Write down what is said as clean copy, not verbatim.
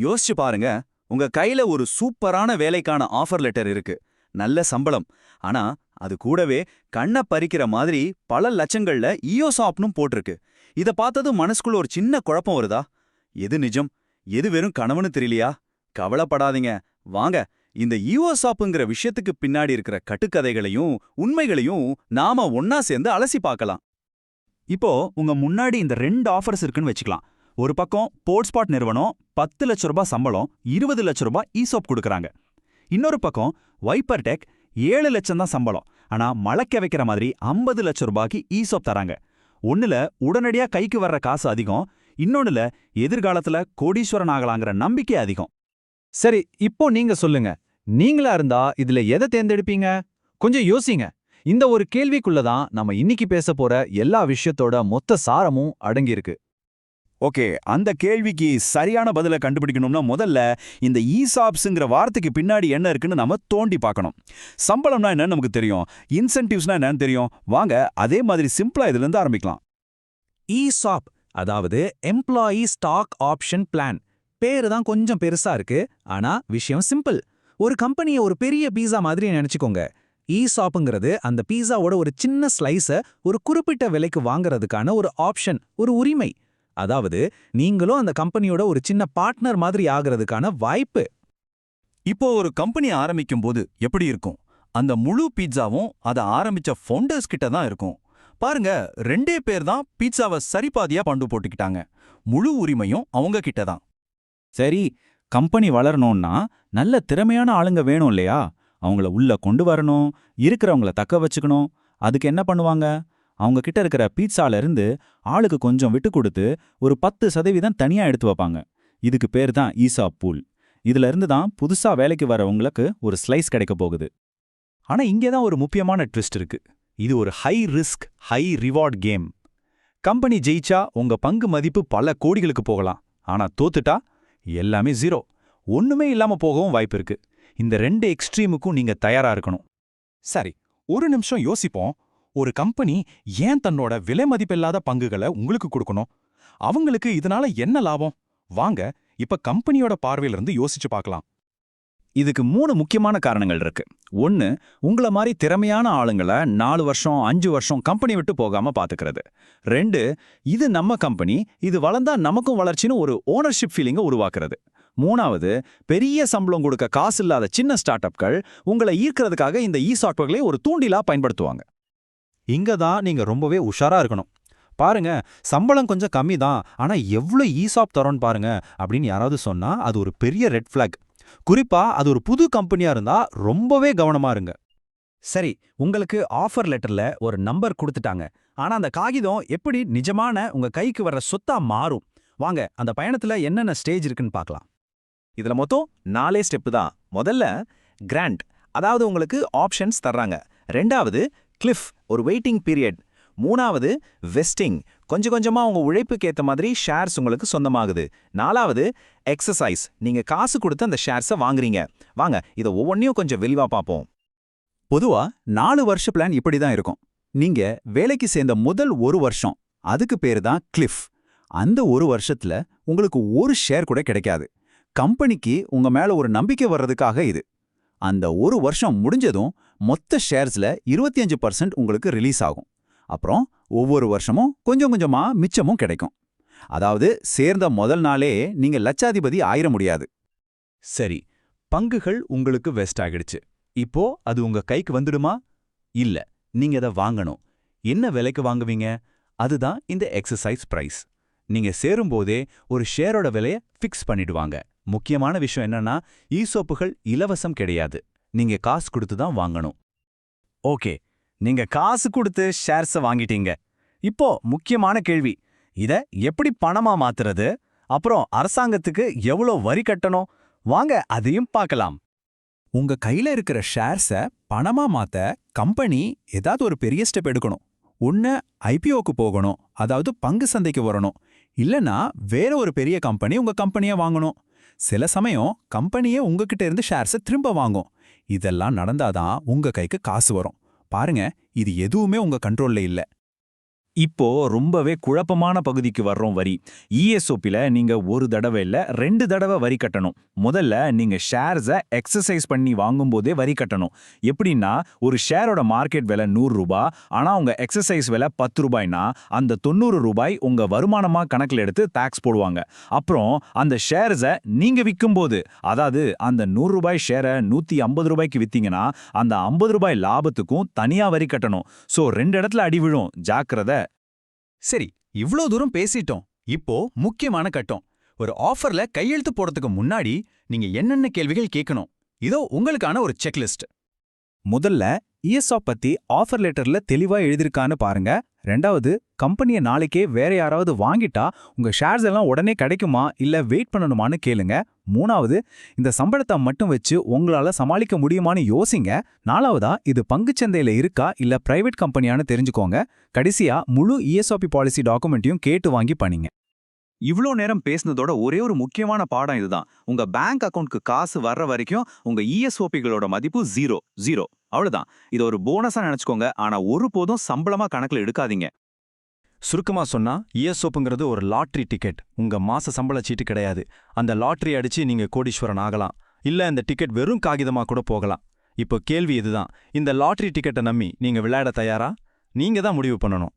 யோசிச்சு பாருங்க, உங்க கையில ஒரு சூப்பரான வேலைக்கான ஆஃபர் லெட்டர் இருக்கு. நல்ல சம்பளம். ஆனா அது கூடவே கண்ண பறிக்கிற மாதிரி பல லட்சங்கள்ல ஈயோசாப்னும் போட்டிருக்கு. இத பார்த்ததும் மனசுக்குள்ள ஒரு சின்ன குழப்பம் வருதா? எது நிஜம், எது வெறும் கனவுன்னு தெரியலையா? கவலைப்படாதீங்க. வாங்க, இந்த ஈயோசாப்புங்கிற விஷயத்துக்கு பின்னாடி இருக்கிற கட்டுக்கதைகளையும் உண்மைகளையும் நாம ஒன்னா சேர்ந்து அலசி பார்க்கலாம். இப்போ உங்க முன்னாடி இந்த 2 ஆஃபர்ஸ் இருக்குன்னு வச்சுக்கலாம். ஒரு பக்கம் போர்ட்ஸ்பாட் நிறுவனம் 10 லட்ச ரூபாய் சம்பளம், 20 லட்ச ரூபாய் ஈசாப் கொடுக்கறாங்க. இன்னொரு பக்கம் வைப்பர் டெக் 7 லட்சம் தான் சம்பளம், ஆனா மலக்க வைக்கிற மாதிரி 50 லட்ச ரூபாய்க்கு ஈசாப் தராங்க. ஒண்ணுல உடனடியா கைக்கு வர்ற காசு அதிகம், இன்னொன்னுல எதிர்காலத்துல கோடீஸ்வரன் ஆகலாங்கிற நம்பிக்கை அதிகம். சரி, இப்போ நீங்க சொல்லுங்க. நீங்களா இருந்தா இதுல எதை தேர்ந்தெடுப்பீங்க? கொஞ்சம் யோசிங்க. இந்த ஒரு கேள்விக்குள்ளதான் நம்ம இன்னைக்கு பேச போற எல்லா விஷயத்தோட மொத்த சாரமும் அடங்கியிருக்கு. ஓகே, அந்த கேள்விக்கு சரியான பதிலை கண்டுபிடிக்கணும்னா முதல்ல இந்த ஈசாப்ஸ்ங்கிற வார்த்தைக்கு பின்னாடி என்ன இருக்குன்னு நம்ம தோண்டி பார்க்கணும். சம்பளம்னா என்னன்னு நமக்கு தெரியும், இன்சென்டிவ்ஸ்னா என்னன்னு தெரியும். வாங்க அதே மாதிரி சிம்பிளா இதுல இருந்து ஆரம்பிக்கலாம். ESOP, அதாவது எம்ப்ளாயி ஸ்டாக் ஆப்ஷன் பிளான். பேரு தான் கொஞ்சம் பெருசா இருக்கு, ஆனா விஷயம் சிம்பிள். ஒரு கம்பெனியை ஒரு பெரிய பீஸா மாதிரி நினைச்சுக்கோங்க. ESOPங்கிறது அந்த பீஸாவோட ஒரு சின்ன ஸ்லைஸை ஒரு குறிப்பிட்ட விலைக்கு வாங்குறதுக்கான ஒரு ஆப்ஷன், ஒரு உரிமை. அதாவது நீங்களும் அந்த கம்பெனியோட ஒரு சின்ன பார்ட்னர் மாதிரி ஆகிறதுக்கான வாய்ப்பு. இப்போ ஒரு கம்பெனி ஆரம்பிக்கும் போது எப்படி இருக்கும்? அந்த முழு பீட்சாவும் அதை ஆரம்பிச்ச ஃபவுண்டர்ஸ் கிட்ட தான் இருக்கும். பாருங்க, 2 பேர் தான் பீட்சாவை சரிபாதியா பண்டு போட்டுக்கிட்டாங்க. முழு உரிமையும் அவங்க கிட்ட தான். சரி, கம்பெனி வளரணும்னா நல்ல திறமையான ஆளுங்க வேணும் இல்லையா? அவங்கள உள்ள கொண்டு வரணும், இருக்கிறவங்கள தக்க வச்சுக்கணும். அதுக்கு என்ன பண்ணுவாங்க? அவங்க கிட்ட இருக்கிற பீட்சால இருந்து ஆளுக்கு கொஞ்சம் விட்டு கொடுத்து ஒரு 10% தனியா எடுத்து வைப்பாங்க. இதுக்கு பேர் தான் ஈசாப் பூல். இதுல இருந்து தான் புதுசா வேலைக்கு வரவங்களுக்கு ஒரு ஸ்லைஸ் கிடைக்க போகுது. ஆனா இங்கே தான் ஒரு முக்கியமான ட்விஸ்ட் இருக்கு. இது ஒரு high risk high reward game. Company ஜெயிச்சா உங்க பங்கு மதிப்பு பல கோடிகளுக்கு போகலாம். ஆனா தோத்துட்டா எல்லாமே 0, ஒண்ணுமே இல்லாம போகவும் வாய்ப்பு இருக்கு. இந்த 2 எக்ஸ்ட்ரீமுக்கும் நீங்க தயாரா இருக்கணும். சரி, ஒரு நிமிஷம் யோசிப்போம். ஒரு கம்பெனி ஏன் தன்னோட விலை மதிப்பில்லாத பங்குகளை உங்களுக்கு கொடுக்கணும்? அவங்களுக்கு இதனால என்ன லாபம்? வாங்க இப்ப கம்பெனியோட பார்வையிலிருந்து யோசிச்சு பார்க்கலாம். இதுக்கு 3 முக்கியமான காரணங்கள் இருக்கு. 1, உங்கள மாதிரி திறமையான ஆளுங்களை 4 வருஷம் 5 வருஷம் கம்பெனி விட்டு போகாம பாத்துக்கிறது. 2, இது நம்ம கம்பெனி, இது வளர்ந்தா நமக்கும் வளர்ச்சின்னு ஒரு ஓனர்ஷிப் ஃபீலிங்கை உருவாக்குறது. 3வது, பெரிய சம்பளம் கொடுக்க காசு இல்லாத சின்ன ஸ்டார்ட் அப்கள் உங்களை ஈர்க்கிறதுக்காக இந்த ஈசாப்களை ஒரு தூண்டிலா பயன்படுத்துவாங்க. இங்க தான் நீங்க ரொம்பவே உஷாரா இருக்கணும். பாருங்க, சம்பளம் கொஞ்சம் கம்மி தான், ஆனா எவ்வளவு ESOP தரோன்னு பாருங்க அப்படின்னு யாராவது சொன்னா அது ஒரு பெரிய ரெட் ஃபிளாக். குறிப்பா அது ஒரு புது கம்பெனியா இருந்தா ரொம்பவே கவனமா இருங்க. சரி, உங்களுக்கு ஆஃபர் லெட்டர்ல ஒரு நம்பர் கொடுத்துட்டாங்க, ஆனா அந்த காகிதம் எப்படி நிஜமான உங்க கைக்கு வர்ற சொத்தா மாறும்? வாங்க அந்த பயணத்துல என்னென்ன ஸ்டேஜ் இருக்குன்னு பார்க்கலாம். இதுல மொத்தம் 4 ஸ்டெப் தான். முதல்ல கிராண்ட், அதாவது உங்களுக்கு ஆப்ஷன்ஸ் தர்றாங்க. 2வது கிளிஃப், ஒரு வெயிட்டிங் பீரியட். 3வது வெஸ்டிங், கொஞ்சம் கொஞ்சமா உங்க உழைப்புக்கு ஏத்த மாதிரி ஷேர்ஸ் உங்களுக்கு சொந்தமாகுது. 4வது எக்ஸசைஸ், நீங்க காசு கொடுத்து அந்த ஷேர்ஸை வாங்குறீங்க. வாங்க இதை ஒவ்வொன்றையும் கொஞ்சம் விரிவா பார்ப்போம். பொதுவா 4 வருஷ பிளான் இப்படி தான் இருக்கும். நீங்க வேலைக்கு சேர்ந்த முதல் 1 வருஷம், அதுக்கு பேரு தான் கிளிஃப். அந்த 1 வருஷத்துல உங்களுக்கு ஒரு ஷேர் கூட கிடைக்காது. கம்பெனிக்கு உங்க மேல ஒரு நம்பிக்கை வர்றதுக்காக இது. அந்த 1 வருஷம் முடிஞ்சதும் மொத்த ஷேர்ஸ்ல 25% உங்களுக்கு ரிலீஸ் ஆகும். அப்புறம் ஒவ்வொரு வருஷமும் கொஞ்சம் கொஞ்சமா மிச்சமும் கிடைக்கும். அதாவது சேர்ந்த முதல் நாளே நீங்க லட்சாதிபதி ஆயிர முடியாது. சரி, பங்குகள் உங்களுக்கு வெஸ்ட் ஆகிடுச்சு. இப்போ அது உங்க கைக்கு வந்துடுமா? இல்ல, நீங்க அதை வாங்கணும். என்ன விலைக்கு வாங்குவீங்க? அதுதான் இந்த எக்ஸசைஸ் பிரைஸ். நீங்க சேரும்போதே ஒரு ஷேரோட விலைய ஃபிக்ஸ் பண்ணிடுவாங்க. முக்கியமான விஷயம் என்னன்னா, ஈசோப்புகள் இலவசம் கிடையாது, நீங்க காசு கொடுத்து தான் வாங்கணும். ஓகே, நீங்க காசு கொடுத்து ஷேர்ஸை வாங்கிட்டீங்க. இப்போ முக்கியமான கேள்வி, இத எப்படி பணமா மாத்துறது? அப்புறம் அரசாங்கத்துக்கு எவ்வளோ வரி கட்டணும்? வாங்க அதையும் பார்க்கலாம். உங்க கையில இருக்கிற ஷேர்ஸை பணமா மாத்த கம்பெனி ஏதாவது ஒரு பெரிய ஸ்டெப் எடுக்கணும். ஒன்னு IPOக்கு போகணும், அதாவது பங்கு சந்தைக்கு வரணும். இல்லனா வேற ஒரு பெரிய கம்பெனி உங்க கம்பெனியை வாங்கணும். சில சமயம் கம்பெனியே உங்ககிட்ட இருந்து ஷேர்ஸை திரும்ப வாங்கும். இதெல்லாம் நடந்தாதான் உங்க கைக்கு காசு வரும். பாருங்க, இது எதுவுமே உங்க கண்ட்ரோல்ல இல்ல. இப்போ ரொம்பவே குழப்பமான பகுதிக்கு வர்றோம் வரி. இஎஸ்ஓபில நீங்க ஒரு தடவை இல்ல 2 தடவை வரி கட்டணும். முதல்ல நீங்க ஷேர்ஸ எக்ஸர்சைஸ் பண்ணி வாங்கும்போதே வரி கட்டணும். எப்படின்னா ஒரு ஷேரோட மார்க்கெட் விலை ₹100 ஆனா உங்க எக்ஸர்சைஸ் விலை ₹10னா அந்த ₹90 உங்க வருமானமா கணக்குல எடுத்து டாக்ஸ் போடுவாங்க. அப்புறம் அந்த ஷேர்ஸ நீங்க விக்கும்போது, அதாவது அந்த ₹100 ஷேரை ₹150க்கு வித்தீங்கன்னா அந்த ₹50 லாபத்துக்கும் தனியா வரி கட்டணும். சோ 2 இடத்துல அடி விழும். ஜாக்கிரதை. சரி, இவ்ளோ தூரம் பேசிட்டோம். இப்போ முக்கியமான கட்டம். ஒரு ஆஃபர்ல கையெழுத்து போடுறதுக்கு முன்னாடி நீங்க என்னென்ன கேள்விகள் கேட்கணும்? இதோ உங்களுக்கான ஒரு செக்லிஸ்ட். முதல்ல இஎஸ்ஆப் பத்தி ஆஃபர் லெட்டர்ல தெளிவா எழுதிருக்கான்னு பாருங்க. ரெண்டாவது, கம்பெனியை நாளைக்கே வேற யாராவது வாங்கிட்டா உங்க ஷேர்ஸ் எல்லாம் உடனே கிடைக்குமா இல்ல வெயிட் பண்ணணுமான்னு கேளுங்க. மூணாவது, இந்த சம்பளத்தை மட்டும் வச்சு உங்களால சமாளிக்க முடியுமான்னு யோசிங்க. நாலாவதா, இது பங்குச்சந்தையில இருக்கா இல்ல பிரைவேட் கம்பெனியான்னு தெரிஞ்சுக்கோங்க. கடைசியா, முழு இஎஸ்ஆபி பாலிசி டாக்குமெண்ட்டையும் கேட்டு வாங்கி பண்ணீங்க. இவ்ளோ நேரம் பேசுனதோட ஒரே ஒரு முக்கியமான பாடம் இதுதான். உங்க பேங்க் அக்கவுண்ட்க்கு காசு வர்ற வரைக்கும் உங்க இஎஸ்ஓபிகளோட மதிப்பு 0 அவ்வளவுதான். இது ஒரு போனஸா நினைச்சுக்கோங்க. ஆனா ஒருபோதும் சம்பளமா கணக்குல எடுக்காதீங்க. சுருக்கமா சொன்னா இஎஸ்ஓப்புங்கிறது ஒரு லாட்டரி டிக்கெட். உங்க மாச சம்பள சீட்டு கிடையாது. அந்த லாட்டரி அடிச்சு நீங்க கோடீஸ்வரன் ஆகலாம். இல்ல அந்த டிக்கெட் வெறும் காகிதமா கூட போகலாம். இப்போ கேள்வி இதுதான், இந்த லாட்டரி டிக்கெட்டை நம்பி நீங்க விளையாட தயாரா? நீங்க தான் முடிவு பண்ணணும்.